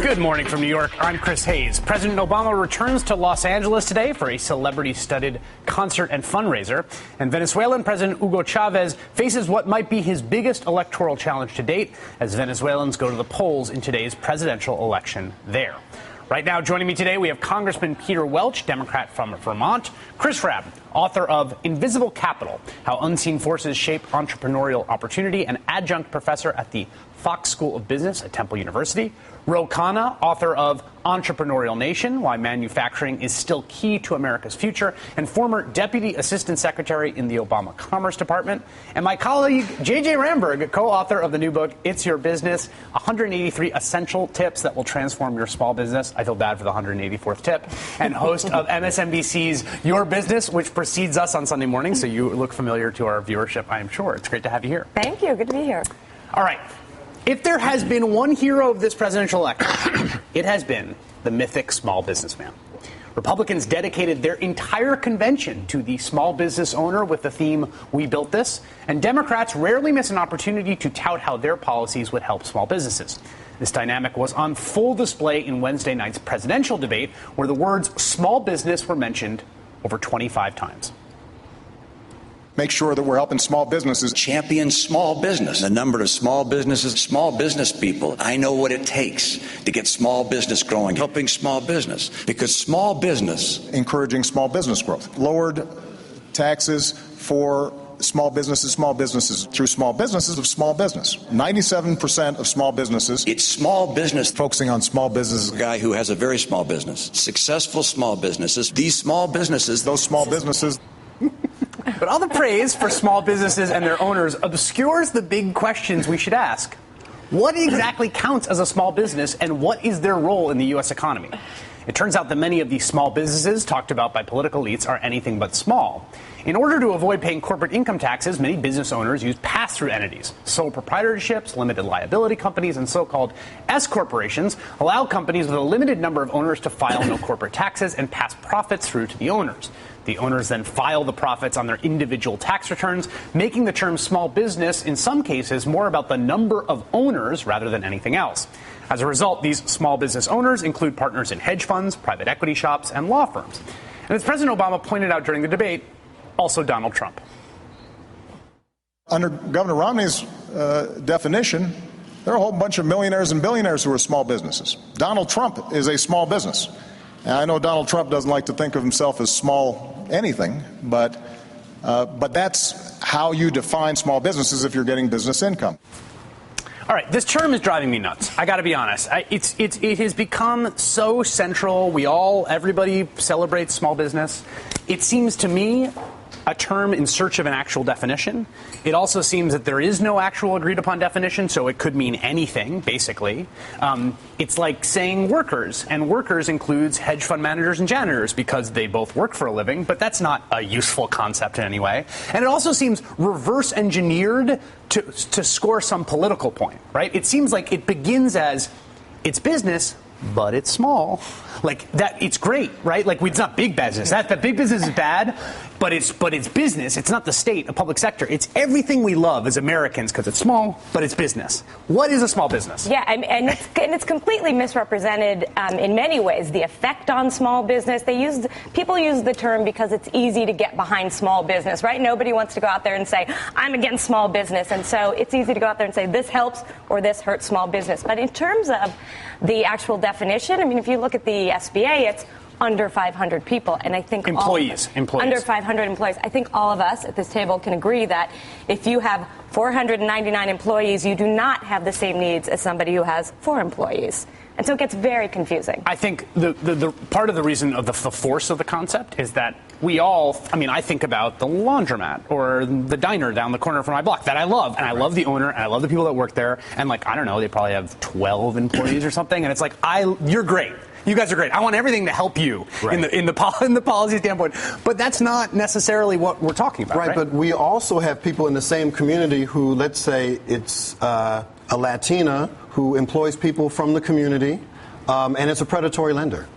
Good morning from New York. I'm Chris Hayes. President Obama returns to Los Angeles today for a celebrity-studded concert and fundraiser. And Venezuelan President Hugo Chavez faces what might be his biggest electoral challenge to date as Venezuelans go to the polls in today's presidential election there. Right now, joining me today, we have Congressman Peter Welch, Democrat from Vermont, Chris Rabb, author of Invisible Capital, How Unseen Forces Shape Entrepreneurial Opportunity, and adjunct professor at the Fox School of Business at Temple University, Ro Khanna, author of Entrepreneurial Nation, Why Manufacturing is Still Key to America's Future, and former Deputy Assistant Secretary in the Obama Commerce Department, and my colleague J.J. Ramberg, co-author of the new book, It's Your Business, 183 Essential Tips That Will Transform Your Small Business. I feel bad for the 184th tip. And host of MSNBC's Your Business, which precedes us on Sunday morning, so you look familiar to our viewership, I am sure. It's great to have you here. Thank you. Good to be here. All right. If there has been one hero of this presidential election, it has been the mythic small businessman. Republicans dedicated their entire convention to the small business owner with the theme, We Built This, and Democrats rarely miss an opportunity to tout how their policies would help small businesses. This dynamic was on full display in Wednesday night's presidential debate, where the words small business were mentioned over 25 times. Make sure that we're helping small businesses. Champion small business. The number of small businesses, small business people. I know what it takes to get small business growing, helping small business. Because small business. Encouraging small business growth. Lowered taxes for small businesses through small businesses of small business. 97% of small businesses. It's small business. Focusing on small businesses. A guy who has a very small business. Successful small businesses. These small businesses. Those small businesses. But all the praise for small businesses and their owners obscures the big questions we should ask. What exactly counts as a small business, and what is their role in the U.S. economy? It turns out that many of these small businesses talked about by political elites are anything but small. In order to avoid paying corporate income taxes, many business owners use pass-through entities. Sole proprietorships, limited liability companies, and so-called S-corporations allow companies with a limited number of owners to file no corporate taxes and pass profits through to the owners. The owners then file the profits on their individual tax returns, making the term small business, in some cases, more about the number of owners rather than anything else. As a result, these small business owners include partners in hedge funds, private equity shops, and law firms. And as President Obama pointed out during the debate, also Donald Trump. Under Governor Romney's definition, there are a whole bunch of millionaires and billionaires who are small businesses. Donald Trump is a small business. Now, I know Donald Trump doesn't like to think of himself as small anything, but that's how you define small businesses if you're getting business income. All right, this term is driving me nuts. I got to be honest. It has become so central. Everybody celebrates small business. It seems to me a term in search of an actual definition. It also seems that there is no actual agreed upon definition, so it could mean anything, basically. It's like saying workers, and workers includes hedge fund managers and janitors because they both work for a living, but that's not a useful concept in any way. And it also seems reverse engineered to score some political point, right? It seems like it begins as it's business, but it's small. Like that, it's great, right? Like it's not big business. That big business is bad, but it's business. It's not the state, the public sector. It's everything we love as Americans because it's small, but it's business. What is a small business? Yeah, and it's completely misrepresented in many ways. The effect on small business. People use the term because it's easy to get behind small business, right? Nobody wants to go out there and say I'm against small business, and so it's easy to go out there and say this helps or this hurts small business. But in terms of the actual definition, I mean, if you look at the SBA, it's under 500 people. And I think employees. Under 500 employees. I think all of us at this table can agree that if you have 499 employees, you do not have the same needs as somebody who has 4 employees. And so it gets very confusing. I think the part of the reason of the force of the concept is that I think about the laundromat or the diner down the corner from my block that I love. And I love the owner and I love the people that work there. And I don't know, they probably have 12 employees or something. And it's like, you're great. You guys are great. I want everything to help you in the policy standpoint. But that's not necessarily what we're talking about. Right. But we also have people in the same community who, let's say it's a Latina who employs people from the community, and it's a predatory lender.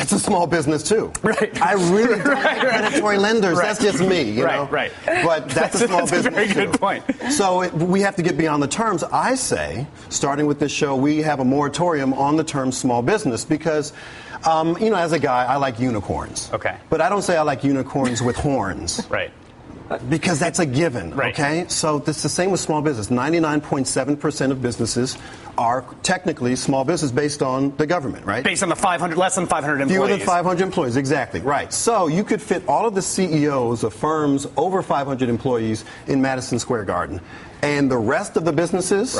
That's a small business too. Right. I really don't like predatory lenders. Right. That's just me, you know. Right. But that's a small business a very good too. point. So we have to get beyond the terms. I say, starting with this show, we have a moratorium on the term small business because, as a guy, I like unicorns. Okay. But I don't say I like unicorns with horns. Right. Because that's a given, right. Okay? So it's the same with small business. 99.7% of businesses are technically small business based on the government, right? Based on the less than 500 employees. Fewer than 500 employees, exactly, right. So you could fit all of the CEOs of firms over 500 employees in Madison Square Garden. And the rest of the businesses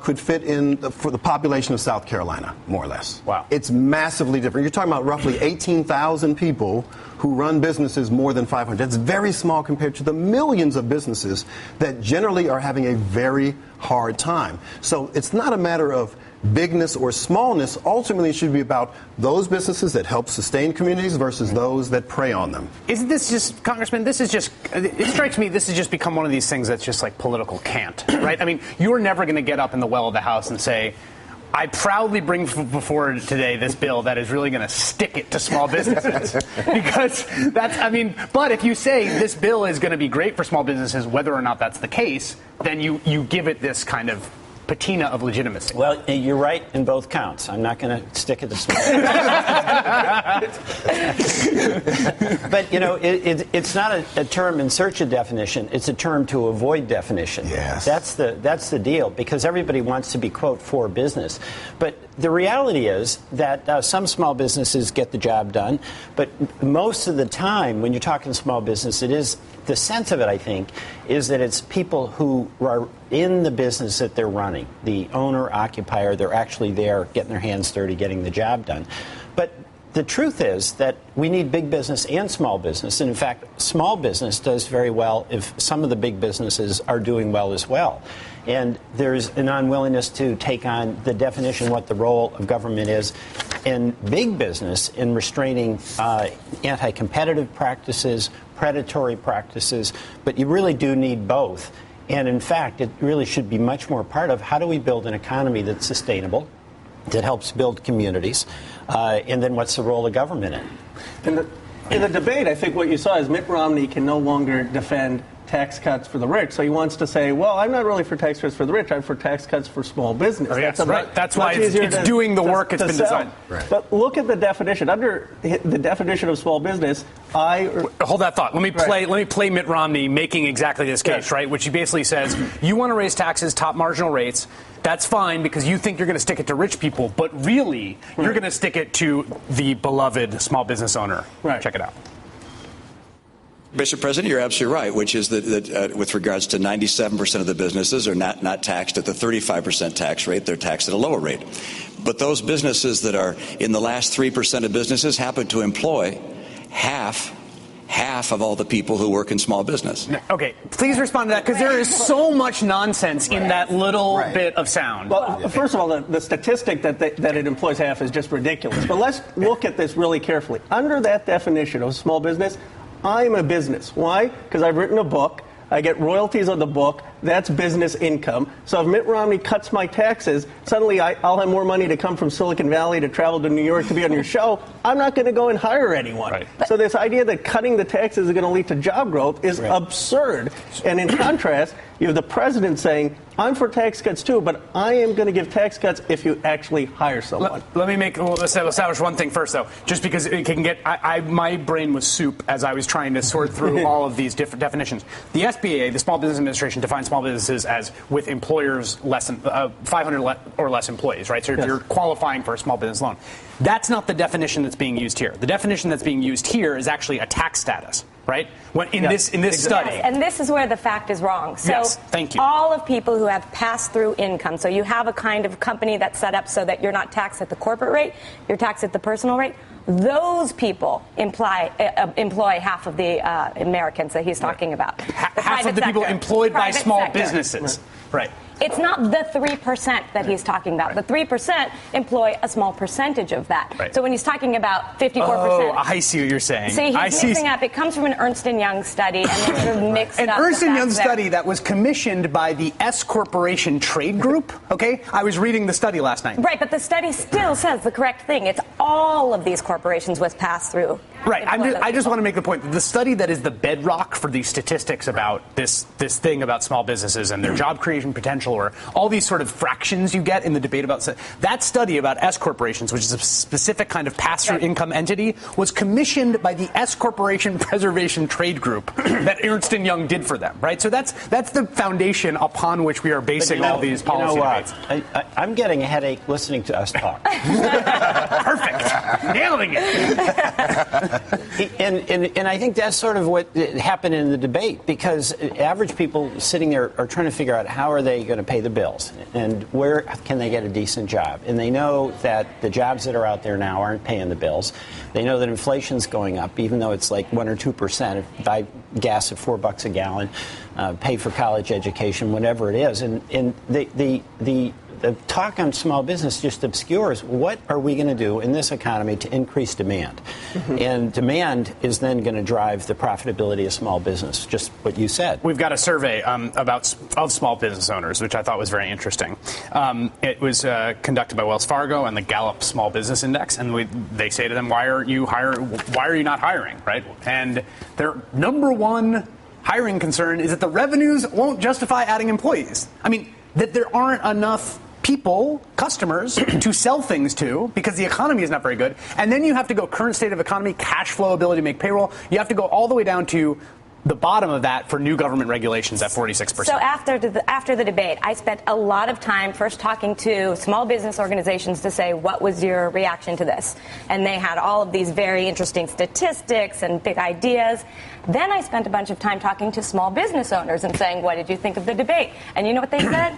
could fit in for the population of South Carolina, more or less. Wow. It's massively different. You're talking about roughly 18,000 people who run businesses more than 500. That's very small compared to the millions of businesses that generally are having a very hard time. So it's not a matter of bigness or smallness. Ultimately, it should be about those businesses that help sustain communities versus those that prey on them. Isn't this just, Congressman, it strikes me this has just become one of these things that's just like political cant, right? I mean, you're never going to get up in the well of the House and say, I proudly bring before today this bill that is really going to stick it to small businesses. Because but if you say this bill is going to be great for small businesses, whether or not that's the case, then you give it this kind of patina of legitimacy. Well, you're right in both counts. I'm not going to stick it to small. But, it's not a term in search of definition. It's a term to avoid definition. Yes. That's the deal, because everybody wants to be, quote, for business. But the reality is that some small businesses get the job done. But most of the time, when you're talking small business, it is the sense of it, I think, is that it's people who are in the business that they're running. The owner, occupier, they're actually there getting their hands dirty, getting the job done. But the truth is that we need big business and small business. And in fact, small business does very well if some of the big businesses are doing well as well. And there's an unwillingness to take on the definition what the role of government is in big business in restraining anti-competitive practices, predatory practices. But you really do need both. And in fact, it really should be much more part of how do we build an economy that's sustainable, that helps build communities, and then what's the role of government in? In the debate, I think what you saw is Mitt Romney can no longer defend tax cuts for the rich. So he wants to say, well, I'm not really for tax cuts for the rich. I'm for tax cuts for small business. Oh, yes, right. That's why it's doing the work it's been designed. Right. But look at the definition. Under the definition of small business, hold that thought. Let me play Mitt Romney making exactly this case, right? Which he basically says, you want to raise taxes, top marginal rates. That's fine because you think you're going to stick it to rich people, but really you're going to stick it to the beloved small business owner. Right. Check it out. Mr. President, you're absolutely right, which is that with regards to 97% of the businesses are not taxed at the 35% tax rate. They're taxed at a lower rate. But those businesses that are in the last 3% of businesses happen to employ half of all the people who work in small business. Okay, please respond to that, because there is so much nonsense in that little bit of sound. Well, first of all, the statistic that it employs half is just ridiculous. But let's look at this really carefully. Under that definition of small business, I'm a business. Why? Because I've written a book. I get royalties on the book. That's business income. So if Mitt Romney cuts my taxes, suddenly I'll have more money to come from Silicon Valley to travel to New York to be on your show. I'm not going to go and hire anyone. Right. So this idea that cutting the taxes is going to lead to job growth is absurd. And in contrast, you have the president saying, I'm for tax cuts too, but I am going to give tax cuts if you actually hire someone. Let's establish one thing first, though, just because it can get my brain was soup as I was trying to sort through all of these different definitions. The SBA, the Small Business Administration, defines small businesses as with employers less than 500 or less employees, right? So if you're qualifying for a small business loan. That's not the definition that's being used here. The definition that's being used here is actually a tax status, right? In this study. Yes, and this is where the fact is wrong. So thank you. All of people who have pass-through income, so you have a kind of company that's set up so that you're not taxed at the corporate rate, you're taxed at the personal rate, those people employ half of the Americans that he's talking about. Half of the people employed by small businesses. Right. It's not the 3% that he's talking about. The 3% employ a small percentage of that. Right. So when he's talking about 54%. Oh, I see what you're saying. See, he's mixing up. It comes from an Ernst & Young study, and they sort of mixed An up. Ernst & Young study that was commissioned by the S Corporation Trade Group. Okay, I was reading the study last night. Right, but the study still says the correct thing. It's all of these corporations with pass-through. Right. I just want to make the point that the study that is the bedrock for these statistics about this thing about small businesses and their job creation potential, or all these sort of fractions you get in the debate about that study about S corporations, which is a specific kind of pass-through income entity, was commissioned by the S Corporation Preservation Trade Group that Ernst & Young did for them. Right. So that's the foundation upon which we are basing all these policy debates. I'm getting a headache listening to us talk. Perfect. Nailing it. And I think that's sort of what happened in the debate, because average people sitting there are trying to figure out how are they going to pay the bills and where can they get a decent job. And they know that the jobs that are out there now aren't paying the bills. They know that inflation's going up, even though it's like 1 or 2%. Buy gas at $4 a gallon, pay for college education, whatever it is. And the talk on small business just obscures what are we going to do in this economy to increase demand. And demand is then going to drive the profitability of small business, just what you said. We've got a survey of small business owners, which I thought was very interesting. It was conducted by Wells Fargo and the Gallup Small Business Index, and they say to them, why are you not hiring, right? And their number one hiring concern is that the revenues won't justify adding employees. I mean, that there aren't enough people, customers, to sell things to because the economy is not very good. And then you have to go current state of economy, cash flow, ability to make payroll. You have to go all the way down to the bottom of that for new government regulations at 46%. So after the debate, I spent a lot of time first talking to small business organizations to say, what was your reaction to this? And they had all of these very interesting statistics and big ideas. Then I spent a bunch of time talking to small business owners and saying, what did you think of the debate? And you know what they said?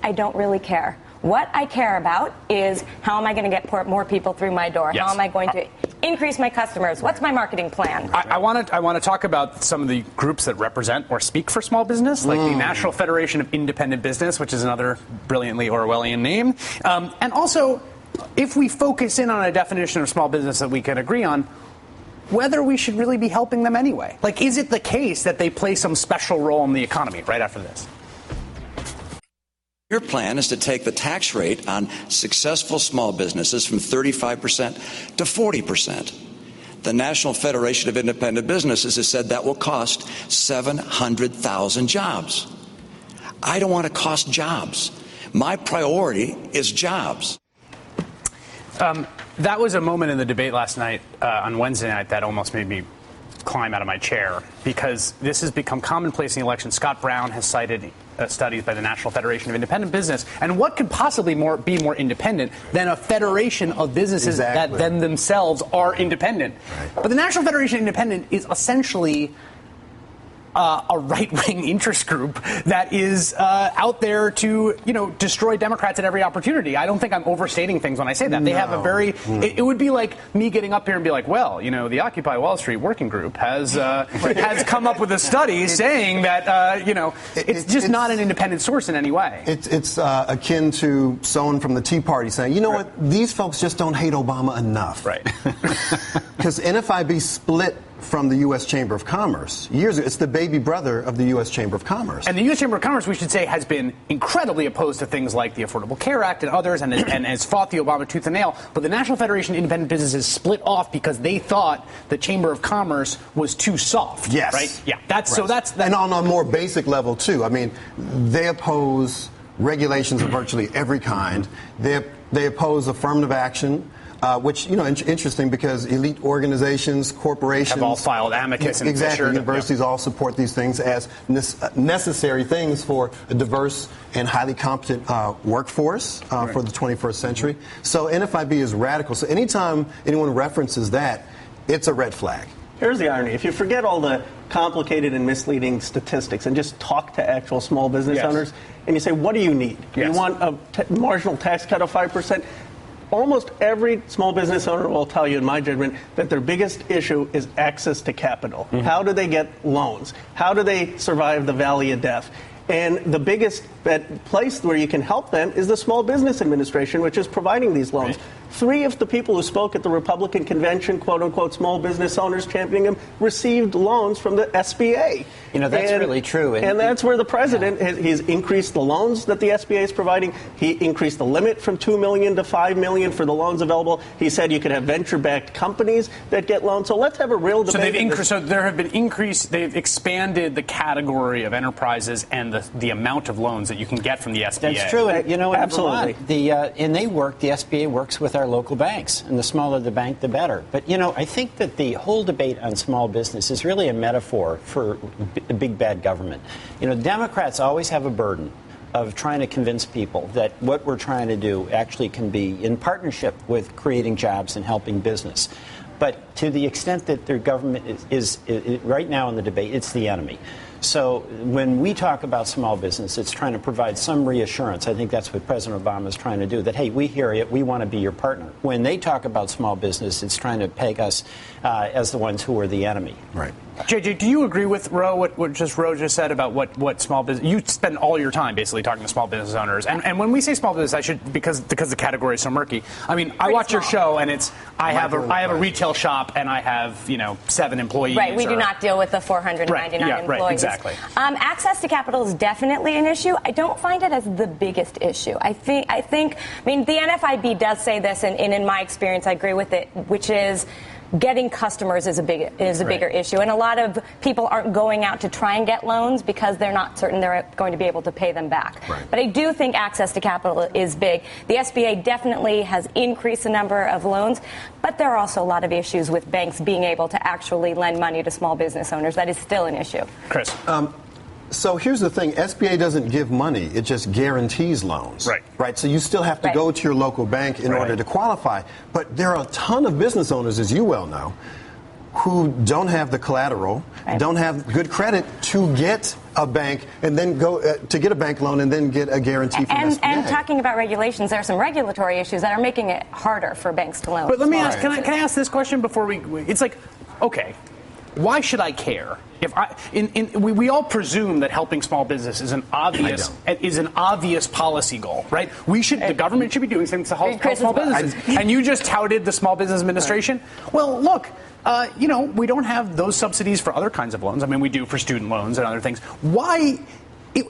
I don't really care. What I care about is how am I going to get more people through my door? Yes. How am I going to increase my customers? What's my marketing plan? I want to talk about some of the groups that represent or speak for small business, like the National Federation of Independent Business, which is another brilliantly Orwellian name. And also, if we focus in on a definition of small business that we can agree on, whether we should really be helping them anyway. Like, is it the case that they play some special role in the economy right after this? Your plan is to take the tax rate on successful small businesses from 35% to 40%. The National Federation of Independent Businesses has said that will cost 700,000 jobs. I don't want to cost jobs. My priority is jobs. That was a moment in the debate last night, on Wednesday night, that almost made me climb out of my chair, because this has become commonplace in the election. Scott Brown has cited studies by the National Federation of Independent Business. And what could possibly be more independent than a federation of businesses that then themselves are independent? Right. But the National Federation of Independent is essentially a right-wing interest group that is out there to, destroy Democrats at every opportunity. I don't think I'm overstating things when I say that. They have a very. It would be like me getting up here and be like, well, the Occupy Wall Street Working Group has come up with a study saying that it's just not an independent source in any way. It's akin to someone from the Tea Party saying, you know what, these folks just don't hate Obama enough. Right. Because NFIB split from the U.S. Chamber of Commerce years ago. It's the baby brother of the U.S. Chamber of Commerce. And the U.S. Chamber of Commerce, we should say, has been incredibly opposed to things like the Affordable Care Act and others, and has fought the Obama tooth and nail. But the National Federation of Independent Businesses split off because they thought the Chamber of Commerce was too soft. Yes. Right? Yeah. So that's and on a more basic level, too. I mean, they oppose regulations of virtually every kind. They oppose affirmative action. Which, interesting because elite organizations, corporations have all filed amicus and exactly. Fisher, Universities all support these things as necessary things for a diverse and highly competent workforce for the 21st century. So NFIB is radical. So anytime anyone references that, it's a red flag. Here's the irony. If you forget all the complicated and misleading statistics and just talk to actual small business owners and you say, what do you need? You want a marginal tax cut of 5%? Almost every small business owner will tell you, in my judgment, that their biggest issue is access to capital. How do they get loans? How do they survive the valley of death? And the biggest place where you can help them is the Small Business Administration, which is providing these loans. Right. 3 of the people who spoke at the Republican convention, quote-unquote, small business owners championing them, received loans from the SBA. That's really true. And that's where the president, he's increased the loans that the SBA is providing. He increased the limit from $2 million to $5 million for the loans available. He said you could have venture-backed companies that get loans. So let's have a real debate. So there have been they've expanded the category of enterprises and the amount of loans that you can get from the SBA. That's true. And, absolutely. And the SBA works with our local banks, and the smaller the bank, the better. But, I think that the whole debate on small business is really a metaphor for big bad government. Democrats always have a burden of trying to convince people that what we're trying to do actually can be in partnership with creating jobs and helping business. But to the extent that their government is right now in the debate, it's the enemy. So when we talk about small business, it's trying to provide some reassurance. I think that's what President Obama is trying to do, that, hey, we hear you. We want to be your partner. When they talk about small business, it's trying to peg us as the ones who are the enemy. Right. JJ, do you agree with Ro, what Ro just said about what small business? You spend all your time basically talking to small business owners, and when we say small business, I should because the category is so murky. I mean, I watch your show, and I have a retail shop, and I have 7 employees. Right. We do not deal with the 499 employees. Right. Exactly. Access to capital is definitely an issue. I don't find it as the biggest issue. I think. I mean, the NFIB does say this, and in my experience, I agree with it, which is getting customers is a bigger issue. And a lot of people aren't going out to try and get loans because they're not certain they're going to be able to pay them back. Right. But I do think access to capital is big. The SBA definitely has increased the number of loans, but there are also a lot of issues with banks being able to actually lend money to small business owners. That is still an issue. Chris. So here's the thing. SBA doesn't give money. It just guarantees loans. Right. So you still have to go to your local bank in order to qualify. But there are a ton of business owners, as you well know, who don't have the collateral, don't have good credit to get a bank and then go to get a bank loan and then get a guarantee from SBA. And talking about regulations, there are some regulatory issues that are making it harder for banks to loan. But let me ask, can I ask this question before it's like, okay, why should I care? If we all presume that helping small business is an obvious policy goal, right? The government should be doing things to help small businesses. And you just touted the Small Business Administration. Well, look, we don't have those subsidies for other kinds of loans. I mean, we do for student loans and other things. Why?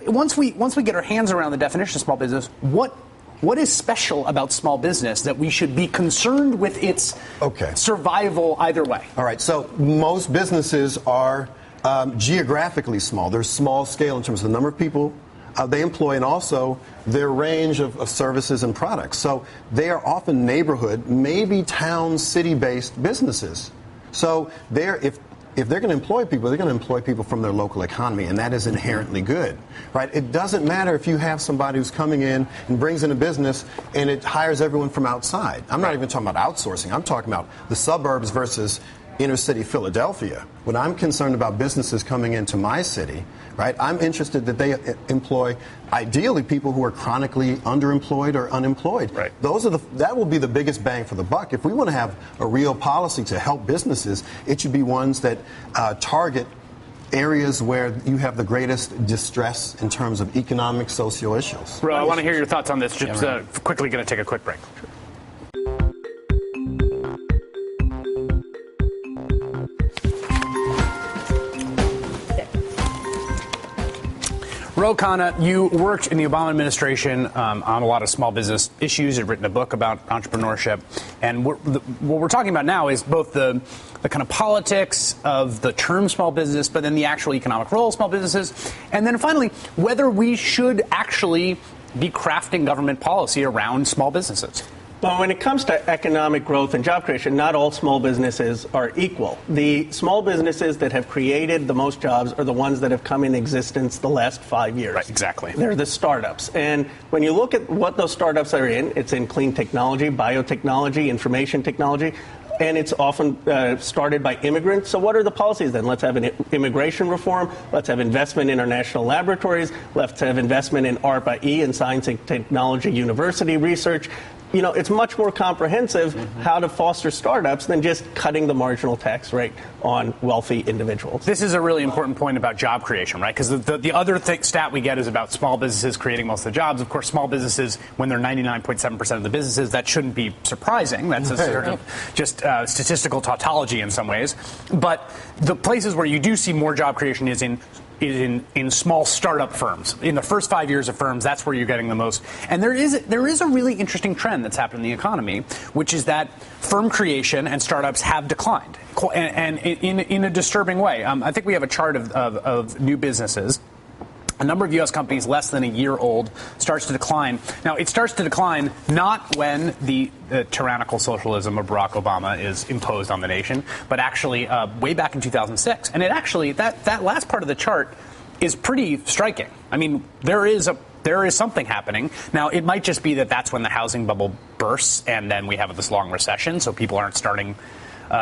Once we get our hands around the definition of small business, what is special about small business that we should be concerned with its survival either way? All right. So most businesses are geographically small. They're small scale in terms of the number of people they employ and also their range of services and products. So they are often neighborhood, maybe town, city-based businesses. So if they're going to employ people, they're going to employ people from their local economy, and that is inherently good, right? It doesn't matter if you have somebody who's coming in and brings in a business and it hires everyone from outside. I'm not even talking about outsourcing. I'm talking about the suburbs versus inner city Philadelphia. When I'm concerned about businesses coming into my city, right, I'm interested that they employ ideally people who are chronically underemployed or unemployed. Right. That will be the biggest bang for the buck. If we want to have a real policy to help businesses, it should be ones that target areas where you have the greatest distress in terms of economic, social issues. Ro, I want to hear your thoughts on this. Just quickly going to take a quick break. Ro Khanna, you worked in the Obama administration on a lot of small business issues. You've written a book about entrepreneurship. And what we're talking about now is both the kind of politics of the term small business, but then the actual economic role of small businesses. And then finally, whether we should actually be crafting government policy around small businesses. Well, when it comes to economic growth and job creation, not all small businesses are equal. The small businesses that have created the most jobs are the ones that have come in existence the last 5 years. Right, exactly. They're the startups. And when you look at what those startups are in, it's in clean technology, biotechnology, information technology. And it's often started by immigrants. So what are the policies then? Let's have an immigration reform. Let's have investment in our national laboratories. Let's have investment in ARPA-E and science and technology university research. it's much more comprehensive how to foster startups than just cutting the marginal tax rate on wealthy individuals. This is a really important point about job creation, right? Because the other stat we get is about small businesses creating most of the jobs. Of course, small businesses, when they're 99.7% of the businesses, that shouldn't be surprising. That's a sort of just statistical tautology in some ways. But the places where you do see more job creation is in small startup firms. In the first 5 years of firms, that's where you're getting the most. And there is a really interesting trend that's happened in the economy, which is that firm creation and startups have declined, and in a disturbing way. I think we have a chart of new businesses. A number of U.S. companies less than a year old starts to decline. Now, it starts to decline not when the tyrannical socialism of Barack Obama is imposed on the nation, but actually way back in 2006. And it actually, that last part of the chart is pretty striking. I mean, there is something happening. Now, it might just be that that's when the housing bubble bursts and then we have this long recession, so people aren't starting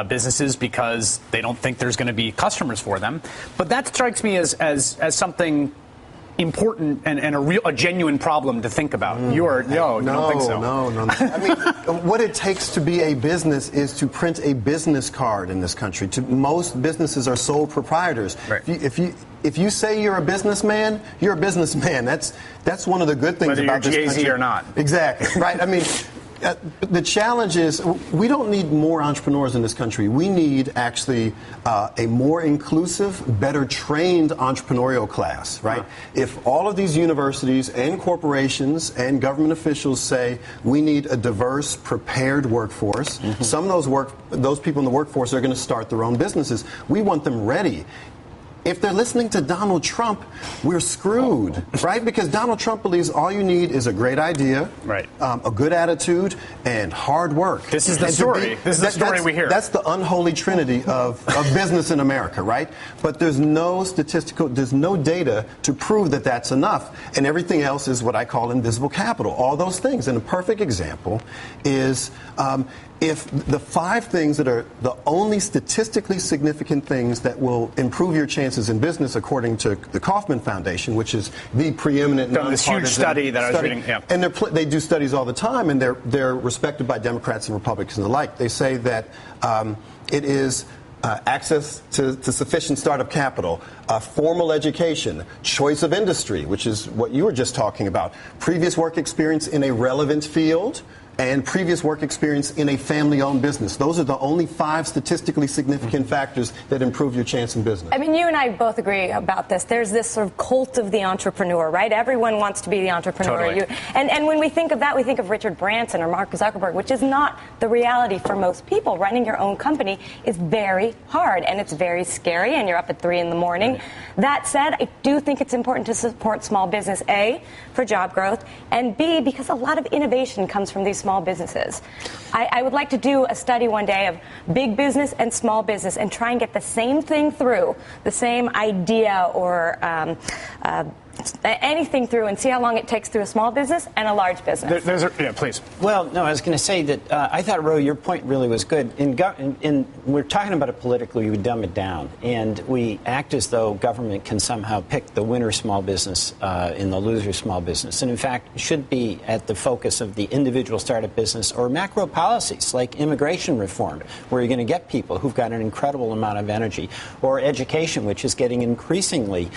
businesses because they don't think there's going to be customers for them. But that strikes me as something important and a genuine problem to think about. You don't think so? No. I mean, what it takes to be a business is to print a business card in this country. Most businesses are sole proprietors. Right. If you say you're a businessman, you're a businessman. That's one of the good things whether about you're this Jay-Z country. or not. Exactly. Right. I mean, the challenge is we don't need more entrepreneurs in this country. We need actually a more inclusive, better trained entrepreneurial class, right? If all of these universities and corporations and government officials say we need a diverse, prepared workforce, some of those people in the workforce are going to start their own businesses. We want them ready. If they're listening to Donald Trump, we're screwed, right? Because Donald Trump believes all you need is a great idea, right, a good attitude, and hard work. This is the story. This is the story we hear. That's the unholy trinity of business in America, right? But there's no data to prove that that's enough. And everything else is what I call invisible capital, all those things. And a perfect example is if the 5 things that are the only statistically significant things that will improve your chances in business, according to the Kauffman Foundation, which is the preeminent this huge study that I was reading, yeah. And they do studies all the time, and they're respected by Democrats and Republicans and the like. They say that it is access to sufficient startup capital, formal education, choice of industry, which is what you were just talking about, previous work experience in a relevant field, and previous work experience in a family-owned business. Those are the only 5 statistically significant factors that improve your chance in business. I mean, you and I both agree about this. There's this sort of cult of the entrepreneur, right? Everyone wants to be the entrepreneur. Totally. And when we think of that, we think of Richard Branson or Mark Zuckerberg, which is not the reality for most people. Running your own company is very hard, and it's very scary, and you're up at 3 in the morning. Right. That said, I do think it's important to support small business, A, for job growth, and B, because a lot of innovation comes from these small businesses. I would like to do a study one day of big business and small business and try and get the same thing through, the same idea or anything through, and see how long it takes through a small business and a large business. Yeah, please. Well, no, I was going to say that I thought, Ro, your point really was good. We're talking about it politically, we dumb it down, and we act as though government can somehow pick the winner small business and the loser small business. And in fact, it should be at the focus of the individual startup business or macro policies like immigration reform, where you're going to get people who've got an incredible amount of energy, or education, which is getting increasingly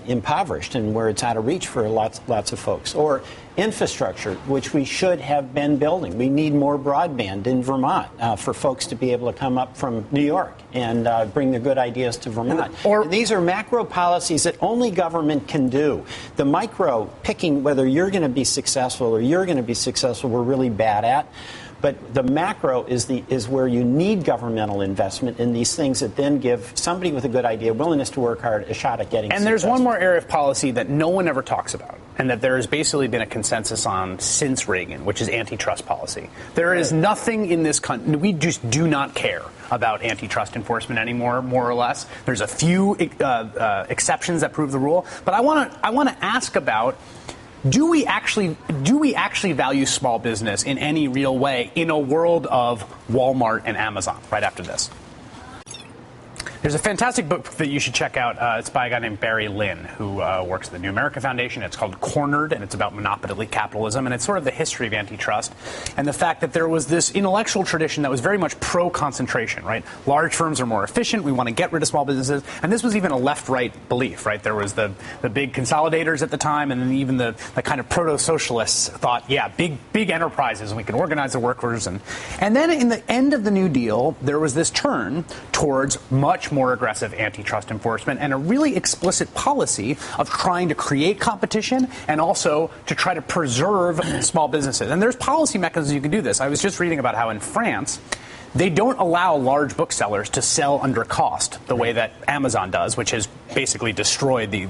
impoverished and where it's out of reach for lots of folks, or infrastructure, which we should have been building. We need more broadband in Vermont for folks to be able to come up from New York and bring their good ideas to Vermont. And these are macro policies that only government can do. The micro, picking whether you're going to be successful or you're going to be successful, we're really bad at. But the macro is where you need governmental investment in these things that then give somebody with a good idea, willingness to work hard, a shot at getting And successful. There's one more area of policy that no one ever talks about, and that there has basically been a consensus on since Reagan, which is antitrust policy. There is nothing in this country, we just do not care about antitrust enforcement anymore, more or less. There's a few exceptions that prove the rule. But I want to ask about, do we actually value small business in any real way in a world of Walmart and Amazon? Right after this. There's a fantastic book that you should check out. It's by a guy named Barry Lynn, who works at the New America Foundation. It's called Cornered, and it's about monopoly capitalism, and it's sort of the history of antitrust and the fact that there was this intellectual tradition that was very much pro-concentration, right? Large firms are more efficient. We want to get rid of small businesses. And this was even a left-right belief, right? There was the big consolidators at the time, and then even the kind of proto-socialists thought, yeah, big enterprises, and we can organize the workers. And then in the end of the New Deal, there was this turn towards much more aggressive antitrust enforcement and a really explicit policy of trying to create competition and also to try to preserve small businesses. And there's policy mechanisms you can do this. I was just reading about how in France, they don't allow large booksellers to sell under cost the way that Amazon does, which has basically destroyed the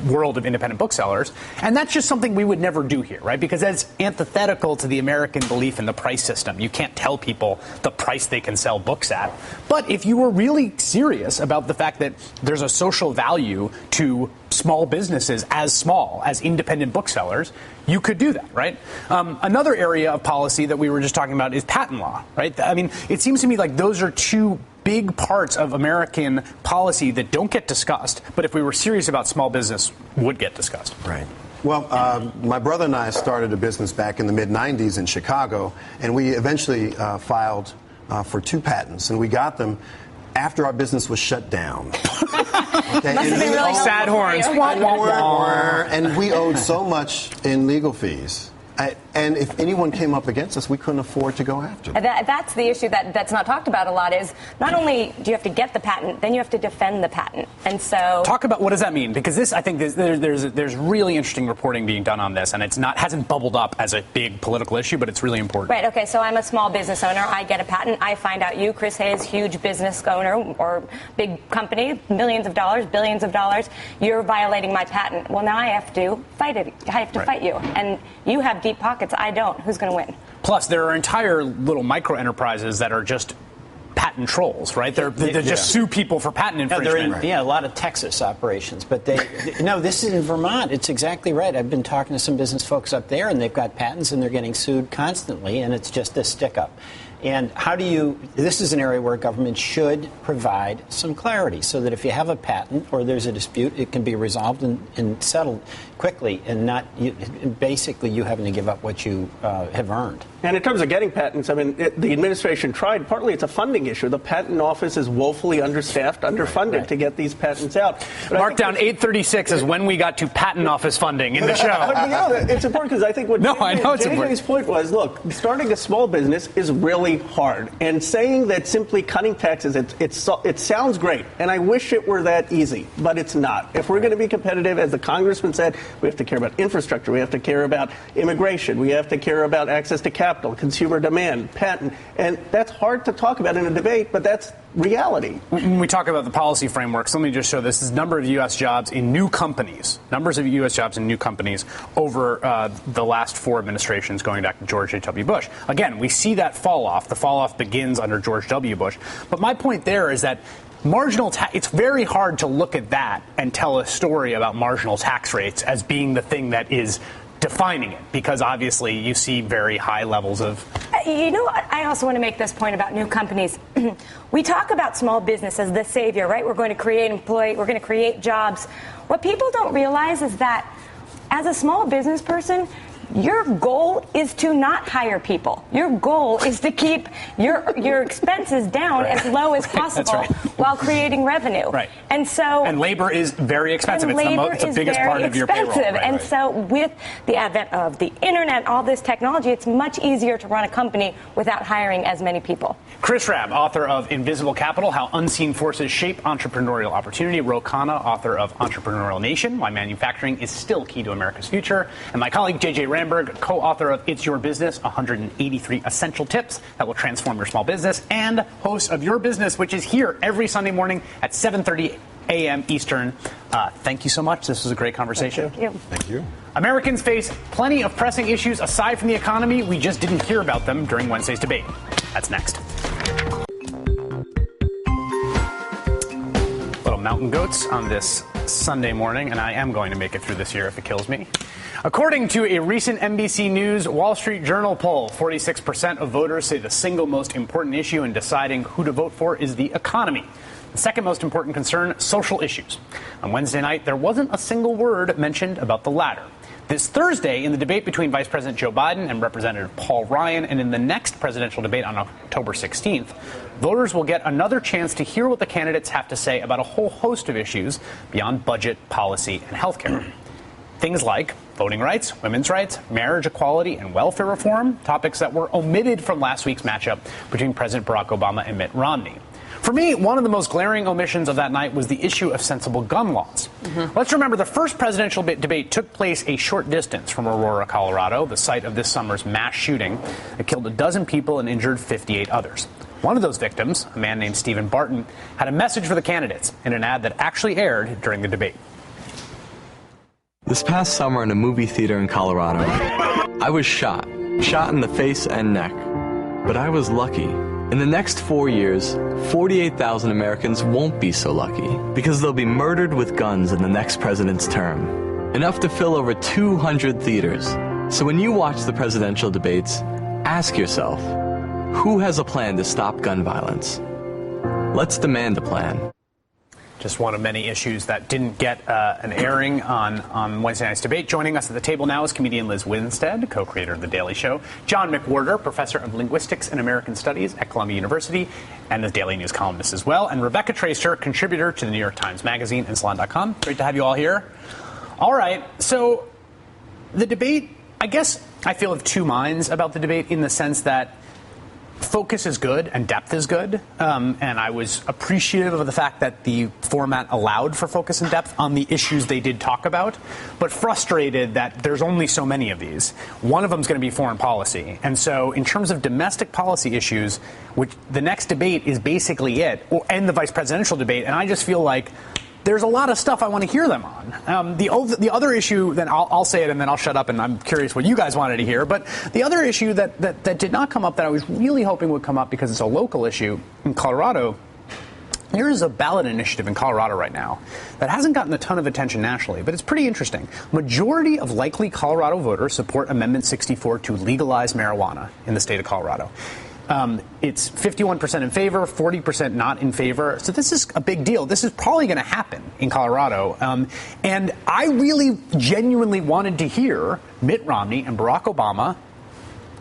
world of independent booksellers. And that's just something we would never do here, right? Because that's antithetical to the American belief in the price system. You can't tell people the price they can sell books at. But if you were really serious about the fact that there's a social value to small businesses as small as independent booksellers, you could do that, right? Another area of policy that we were just talking about is patent law, right? I mean, it seems to me like those are two big parts of American policy that don't get discussed, but if we were serious about small business, would get discussed. Right. Well, my brother and I started a business back in the mid-'90s in Chicago, and we eventually filed for 2 patents, and we got them after our business was shut down. Okay? Must have been really sad horns. And we owed so much in legal fees. And if anyone came up against us, we couldn't afford to go after them. That's the issue that's not talked about a lot is not only do you have to get the patent, then you have to defend the patent. And so talk about what does that mean? Because this, I think there's really interesting reporting being done on this, and hasn't bubbled up as a big political issue, but it's really important. Right. Okay. So I'm a small business owner. I get a patent. I find out you, Chris Hayes, huge business owner or big company, millions of dollars, billions of dollars. You're violating my patent. Well, now I have to fight it. I have to fight you, and you have deep pockets. I don't. Who's going to win? Plus, there are entire little micro enterprises that are just patent trolls, right? They just sue people for patent infringement. A lot of Texas operations, but no, this is in Vermont. It's exactly right. I've been talking to some business folks up there, and they've got patents, and they're getting sued constantly, and it's just a stick-up. And this is an area where government should provide some clarity so that if you have a patent or there's a dispute, it can be resolved and settled quickly and not basically you having to give up what you have earned. And in terms of getting patents, I mean, the administration tried. Partly it's a funding issue. The patent office is woefully understaffed, underfunded to get these patents out. Mark down 836 is when we got to patent office funding in the show. But, it's important because I think what JJ's point was, look, starting a small business is really hard. And saying that simply cutting taxes, it sounds great. And I wish it were that easy, but it's not. If we're going to be competitive, as the congressman said, we have to care about infrastructure. We have to care about immigration. We have to care about access to capital, consumer demand, patent. And that's hard to talk about in a debate, but that's reality. When we talk about the policy frameworks, let me just show this is number of U.S. jobs in new companies, numbers of U.S. jobs in new companies over the last 4 administrations going back to George H.W. Bush. Again, we see that fall off. The fall off begins under George W. Bush. But my point there is that it's very hard to look at that and tell a story about marginal tax rates as being the thing that is defining it, because obviously you see very high levels of... You know what? I also want to make this point about new companies. We talk about small business as the savior, right? We're going to create we're going to create jobs. What people don't realize is that as a small business person, your goal is to not hire people. Your goal is to keep your expenses down as low as possible while creating revenue. Right. And labor is very expensive. It's the biggest part of your payroll. And so with the advent of the internet, all this technology, it's much easier to run a company without hiring as many people. Chris Rabb, author of Invisible Capital, How Unseen Forces Shape Entrepreneurial Opportunity. Ro Khanna, author of Entrepreneurial Nation, Why Manufacturing is Still Key to America's Future. And my colleague, JJ Ramberg, co-author of It's Your Business, 183 Essential Tips That Will Transform Your Small Business, and host of Your Business, which is here every Sunday morning at 7:30 a.m. Eastern. Thank you so much. This was a great conversation. Thank you. Thank you. Americans face plenty of pressing issues aside from the economy. We just didn't hear about them during Wednesday's debate. That's next. Little mountain goats on this Sunday morning, and I am going to make it through this year if it kills me. According to a recent NBC News Wall Street Journal poll, 46% of voters say the single most important issue in deciding who to vote for is the economy. The second most important concern, social issues. On Wednesday night, there wasn't a single word mentioned about the latter. This Thursday, in the debate between Vice President Joe Biden and Representative Paul Ryan, and in the next presidential debate on October 16th, voters will get another chance to hear what the candidates have to say about a whole host of issues beyond budget, policy, and health care. Things like voting rights, women's rights, marriage equality, and welfare reform, topics that were omitted from last week's matchup between President Barack Obama and Mitt Romney. For me, one of the most glaring omissions of that night was the issue of sensible gun laws. Let's remember the first presidential debate took place a short distance from Aurora, Colorado, the site of this summer's mass shooting that killed a dozen people and injured 58 others. One of those victims, a man named Stephen Barton, had a message for the candidates in an ad that actually aired during the debate. This past summer in a movie theater in Colorado, I was shot in the face and neck. But I was lucky. In the next 4 years, 48,000 Americans won't be so lucky because they'll be murdered with guns in the next president's term. Enough to fill over 200 theaters. So when you watch the presidential debates, ask yourself, who has a plan to stop gun violence? Let's demand a plan. Just one of many issues that didn't get an airing on Wednesday night's debate. Joining us at the table now is comedian Liz Winstead, co-creator of The Daily Show, John McWhorter, professor of linguistics and American studies at Columbia University, and the Daily News columnist as well, and Rebecca Traister, contributor to the New York Times Magazine and Salon.com. Great to have you all here. All right, so the debate, I guess I feel of two minds about the debate in the sense that focus is good and depth is good, and I was appreciative of the fact that the format allowed for focus and depth on the issues they did talk about, but frustrated that there's only so many of these. One of them is going to be foreign policy, and so in terms of domestic policy issues, which the next debate is basically it, and the vice presidential debate, and I just feel like there's a lot of stuff I want to hear them on. The other issue, then I'll say it and then I'll shut up, and I'm curious what you guys wanted to hear. But the other issue that did not come up that I was really hoping would come up because it's a local issue in Colorado, there is a ballot initiative in Colorado right now that hasn't gotten a ton of attention nationally, but it's pretty interesting. Majority of likely Colorado voters support Amendment 64 to legalize marijuana in the state of Colorado. It's 51% in favor, 40% not in favor. So this is a big deal. This is probably going to happen in Colorado. And I really genuinely wanted to hear Mitt Romney and Barack Obama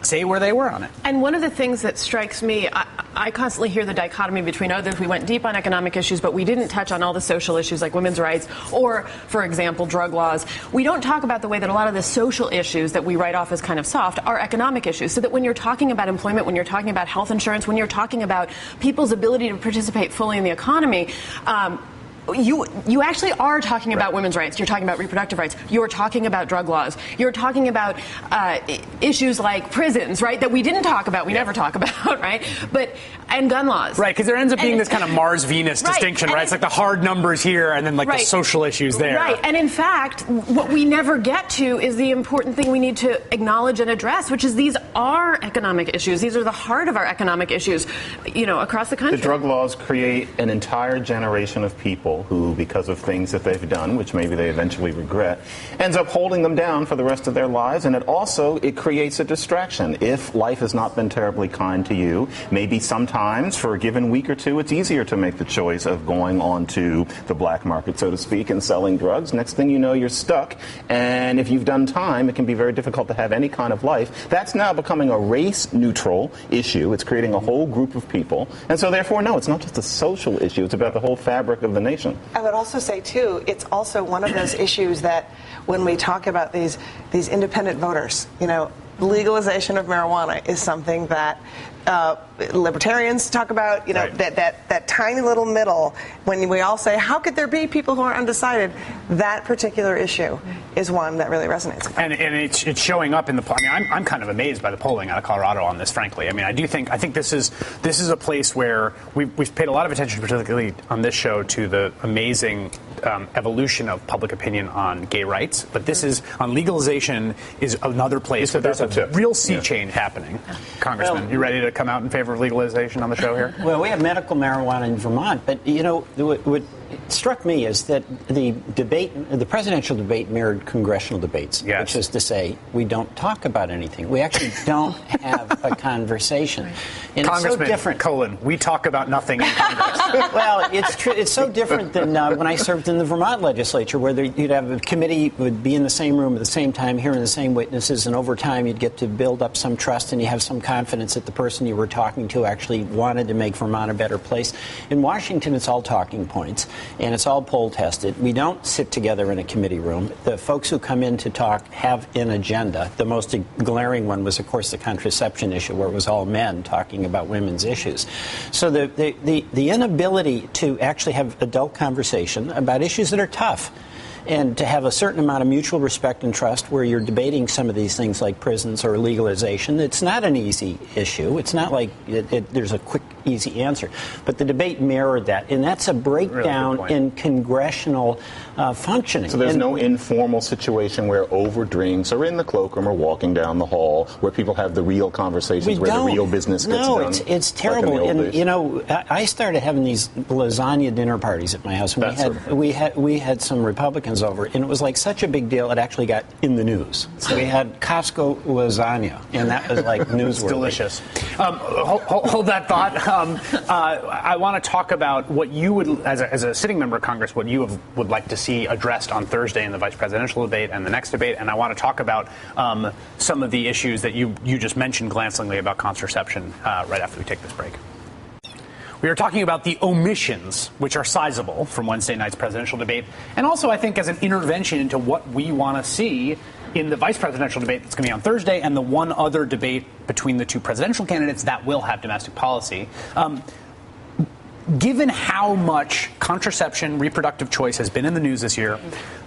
say where they were on it. And one of the things that strikes me, I constantly hear the dichotomy between others. We went deep on economic issues, but we didn't touch on all the social issues like women's rights or, for example, drug laws. We don't talk about the way that a lot of the social issues that we write off as kind of soft are economic issues. So that when you're talking about employment, when you're talking about health insurance, when you're talking about people's ability to participate fully in the economy, you actually are talking about women's rights. You're talking about reproductive rights. You're talking about drug laws. You're talking about issues like prisons, right, that we didn't talk about. We never talk about, right? And gun laws. Right, because there ends up being this kind of Mars-Venus distinction, right? It's like the hard numbers here and then like the social issues there. Right, and in fact, what we never get to is the important thing we need to acknowledge and address, which is these are economic issues. These are the heart of our economic issues, across the country. The drug laws create an entire generation of people who, because of things that they've done, which maybe they eventually regret, ends up holding them down for the rest of their lives. And it creates a distraction. If life has not been terribly kind to you, maybe sometimes for a given week or two, it's easier to make the choice of going onto the black market, so to speak, and selling drugs. Next thing you know, you're stuck. And if you've done time, it can be very difficult to have any kind of life. That's now becoming a race-neutral issue. It's creating a whole group of people. And so therefore, no, it's not just a social issue. It's about the whole fabric of the nation. I would also say, too, it's also one of those issues that when we talk about these independent voters, legalization of marijuana is something that libertarians talk about, that tiny little middle, when we all say, how could there be people who are undecided? That particular issue is one that really resonates. And it's showing up in the polling. I mean, I'm kind of amazed by the polling out of Colorado on this, frankly. I mean, I think this is a place where we've paid a lot of attention, particularly on this show, to the amazing evolution of public opinion on gay rights. But this is, on legalization, is another place where there's a real sea change happening. Congressman, you ready to come out in favor of legalization on the show here? Well, we have medical marijuana in Vermont, but struck me is that the presidential debate mirrored congressional debates, which is to say, we don't talk about anything. We actually don't have a conversation. And Congressman, it's so different. we talk about nothing in Congress. Well, it's true. It's so different than when I served in the Vermont legislature, where you'd have a committee would be in the same room at the same time, hearing the same witnesses, and over time you'd get to build up some trust and you have some confidence that the person you were talking to actually wanted to make Vermont a better place. In Washington, it's all talking points, and it's all poll tested. We don't sit together in a committee room. The folks who come in to talk have an agenda. The most glaring one was, of course, the contraception issue, where it was all men talking about women's issues. So the inability to actually have adult conversation about issues that are tough, and to have a certain amount of mutual respect and trust where you're debating some of these things like prisons or legalization. It's not an easy issue. It's not like there's a quick, easy answer. But the debate mirrored that, and that's a breakdown in congressional functioning. So there's no informal situation where over drinks or in the cloakroom or walking down the hall where people have the real conversations where the real business gets done. No, it's terrible. Like in the old and days. I started having these lasagna dinner parties at my house. We had some Republicans over, and it was like such a big deal it actually got in the news. So we had Costco lasagna, and that was like newsworthy. It's delicious. Hold that thought. I want to talk about what you would, as a sitting member of Congress, what you would like to see addressed on Thursday in the vice presidential debate and the next debate, and I want to talk about some of the issues that you just mentioned glancingly about contraception right after we take this break. We are talking about the omissions, which are sizable, from Wednesday night's presidential debate, and also, I think, as an intervention into what we want to see in the vice presidential debate that's going to be on Thursday and the one other debate between the two presidential candidates that will have domestic policy. Given how much contraception, reproductive choice has been in the news this year,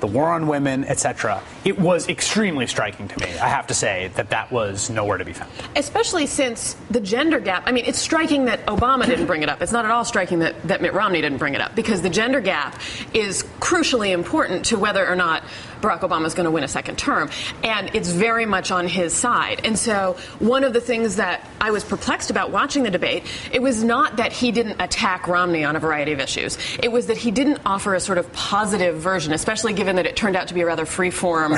the war on women, etc., it was extremely striking to me, I have to say, that was nowhere to be found. Especially since the gender gap, I mean, it's striking that Obama didn't bring it up. It's not at all striking that Mitt Romney didn't bring it up, because the gender gap is crucially important to whether or not Barack Obama is going to win a second term. And it's very much on his side. And so one of the things that I was perplexed about watching the debate, it was not that he didn't attack Romney on a variety of issues. It was that he didn't offer a sort of positive version, especially given that it turned out to be a rather free-form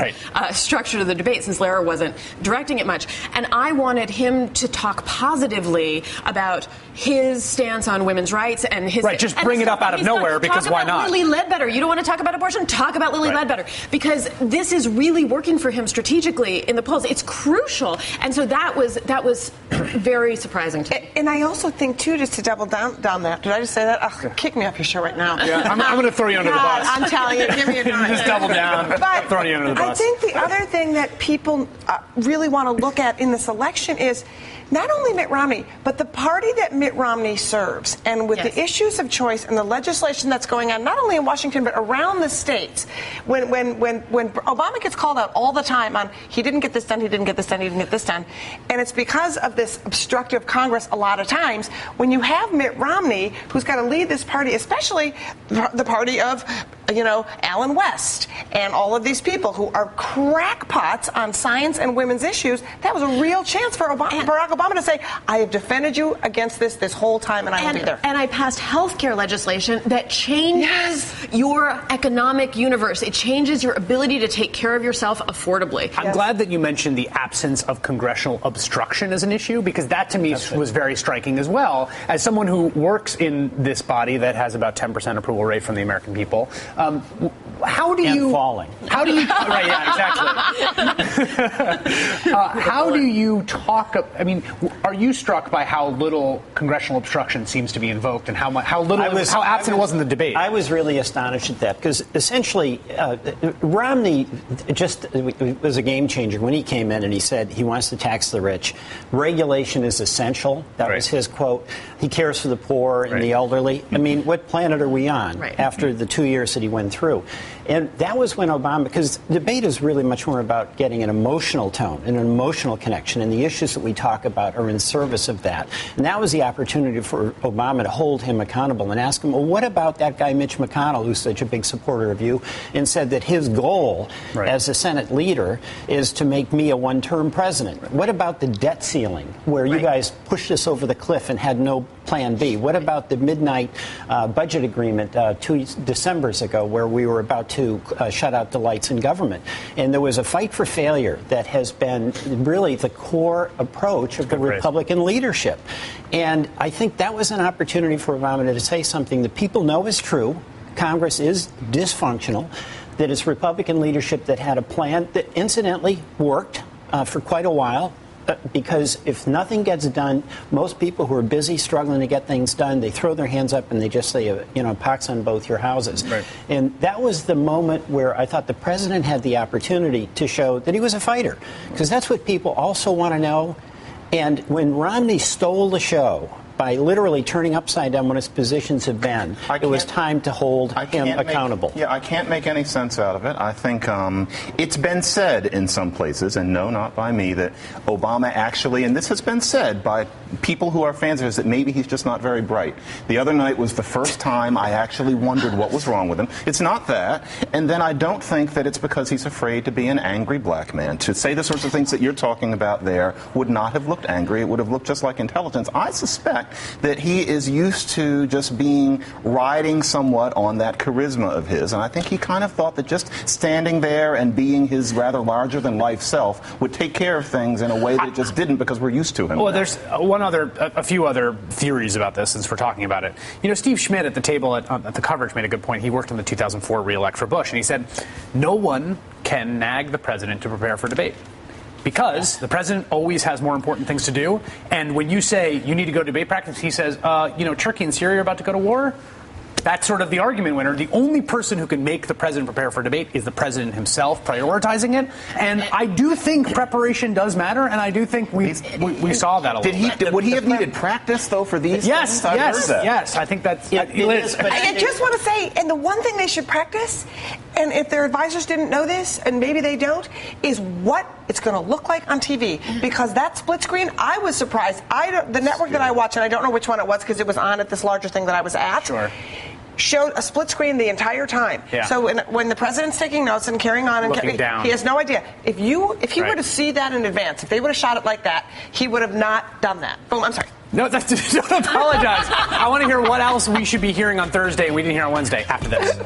structure to the debate, since Lara wasn't directing it much. And I wanted him to talk positively about his stance on women's rights and his... Right, just bring it up out of nowhere, because why not? Talk about Lilly Ledbetter. You don't want to talk about abortion? Talk about Lilly Ledbetter. Because this is really working for him strategically in the polls. It's crucial. And so that was very surprising to me. And I also think, too, just to double down that, did I just say that? Ugh, kick me off your show right now. Yeah, I'm going to throw you under the bus. I'm telling you, give me a nod. Just double down. I'm throwing you under the bus. I think the other thing that people really want to look at in this election is not only Mitt Romney, but the party that Mitt Romney serves. And with the issues of choice and the legislation that's going on, not only in Washington, but around the states, when Obama gets called out all the time on he didn't get this done, he didn't get this done, he didn't get this done, and it's because of this obstructive Congress a lot of times, when you have Mitt Romney, who's got to lead this party, especially the party of, Allen West and all of these people who are crackpots on science and women's issues, that was a real chance for Barack Obama to say, I have defended you against this whole time, and I will be there. And I passed health care legislation that changes your economic universe. It changes your ability to take care of yourself affordably. I'm glad that you mentioned the absence of congressional obstruction as an issue, because that to me was very striking as well. As someone who works in this body that has about 10% approval rate from the American people, how do you... falling. How do you... Right, yeah, exactly. How do you talk... I mean, are you struck by how little congressional obstruction seems to be invoked, and how absent it was in the debate? I was really astonished at that, because essentially Romney just was a game changer when he came in and he said he wants to tax the rich. Regulation is essential. That was his quote. He cares for the poor and the elderly. I mean, what planet are we on after the 2 years that he went through? And that was when Obama, because debate is really much more about getting an emotional tone and an emotional connection, and the issues that we talk about are in service of that. And that was the opportunity for Obama to hold him accountable and ask him, well, what about that guy Mitch McConnell, who's such a big supporter of you, and said that his goal as a Senate leader is to make me a one-term president? What about the debt ceiling, where you guys pushed us over the cliff and had no Plan B? What about the midnight budget agreement 2 Decembers ago where we were about to shut out the lights in government? And there was a fight for failure that has been really the core approach of the Republican leadership. And I think that was an opportunity for Obama to say something that people know is true. Congress is dysfunctional, that it's Republican leadership that had a plan that incidentally worked for quite a while. Because if nothing gets done, most people who are busy struggling to get things done, they throw their hands up and they just say, pox on both your houses. Right. And that was the moment where I thought the president had the opportunity to show that he was a fighter. Because that's what people also want to know. And when Romney stole the show by literally turning upside down what his positions have been, it was time to hold him accountable. I can't make any sense out of it. I think it's been said in some places, and no, not by me, that Obama actually, and this has been said by people who are fans of his, that maybe he's just not very bright. The other night was the first time I actually wondered what was wrong with him. It's not that. And then I don't think that it's because he's afraid to be an angry black man. To say the sorts of things that you're talking about there would not have looked angry. It would have looked just like intelligence. I suspect that he is used to just riding somewhat on that charisma of his. And I think he kind of thought that just standing there and being his rather larger-than-life self would take care of things in a way that it just didn't, because we're used to him. Well, there's a few other theories about this since we're talking about it. Steve Schmidt at the table at the coverage made a good point. He worked in the 2004 re-elect for Bush, and he said, no one can nag the president to prepare for debate. Because the president always has more important things to do. And when you say you need to go to debate practice, he says, Turkey and Syria are about to go to war. That's sort of the argument winner. The only person who can make the president prepare for debate is the president himself, prioritizing it. And I do think preparation does matter, and I do think we saw that a little bit. Would he have needed practice, though, for these things? Yes. I think that's... I just want to say, and the one thing they should practice, and if their advisors didn't know this, and maybe they don't, is what it's going to look like on TV. Because that split screen, I was surprised. The network that I watched, and I don't know which one it was because it was on at this larger thing that I was at. Sure. Showed a split screen the entire time. Yeah. So when the president's taking notes and carrying on, and down. He has no idea. If he were to see that in advance, if they would have shot it like that, he would have not done that. Boom, I'm sorry. No, don't apologize. I want to hear what else we should be hearing on Thursday and we didn't hear on Wednesday after this.